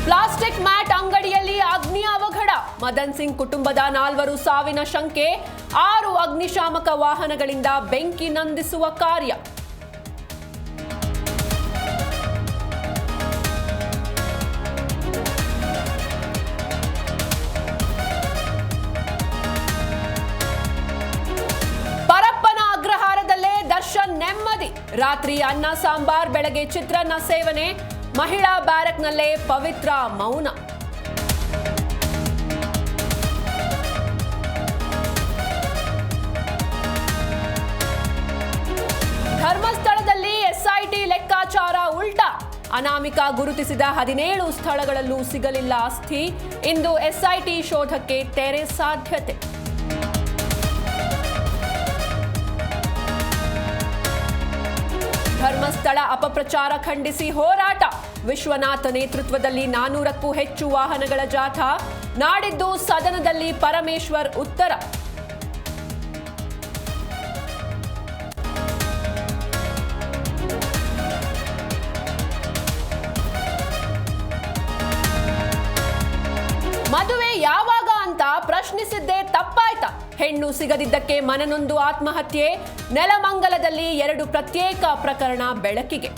Plastic mat ಅಂಗಡಿಯಲ್ಲಿ ಅಗ್ನಿ ಅವಘಡ. ಮದನ್ ಸಿಂಗ್ ಕುಟುಂಬದ 4 ಸಾವಿನ ಶಂಕೆ. 6 ಅಗ್ನಿಶಾಮಕ ವಾಹನಗಳಿಂದ ಬೆಂಕಿ ನಂದಿಸುವ ಕಾರ್ಯ. ಪರಪ್ಪನ ಅಗ್ರಹಾರದಲ್ಲೇ ದರ್ಶನ್ ನೆಮ್ಮದಿ. ರಾತ್ರಿ ಅನ್ನ ಸಾಂಬಾರ್, ಬೆಳಗ್ಗೆ ಚಿತ್ರಾನ್ನ ಸೇವನೆ. ಮಹಿಳಾ ಬ್ಯಾರಕ್ನಲ್ಲೇ ಪವಿತ್ರ ಮೌನ. ಧರ್ಮಸ್ಥಳದಲ್ಲಿ ಎಸ್ಐಟಿ ಲೆಕ್ಕಾಚಾರ ಉಲ್ಟಾ. ಅನಾಮಿಕ ಗುರುತಿಸಿದ 17 ಸ್ಥಳಗಳಲ್ಲೂ ಸಿಗಲಿಲ್ಲ ಅಸ್ಥಿ. ಇಂದು ಎಸ್ಐಟಿ ಶೋಧಕ್ಕೆ ತೆರೆ ಸಾಧ್ಯತೆ. ಧರ್ಮಸ್ಥಳ ಅಪಪ್ರಚಾರ ಖಂಡಿಸಿ ಹೋರಾಟ. ವಿಶ್ವನಾಥ್ ನೇತೃತ್ವದಲ್ಲಿ 400ಕ್ಕೂ ಹೆಚ್ಚು ವಾಹನಗಳ ಜಾಥಾ. ನಾಡಿದ್ದು ಸದನದಲ್ಲಿ ಪರಮೇಶ್ವರ್ ಉತ್ತರ. ಮದುವೆ ಯಾವಾಗ ಅಂತ ಪ್ರಶ್ನಿಸಿದ್ದೇ ತಪ್ಪಾಯ್ತಾ? ಹೆಣ್ಣು ಸಿಗದಿದ್ದಕ್ಕೆ ಮನನೊಂದು ಆತ್ಮಹತ್ಯೆ. ನೆಲಮಂಗಲದಲ್ಲಿ 2 ಪ್ರತ್ಯೇಕ ಪ್ರಕರಣ ಬೆಳಕಿಗೆ.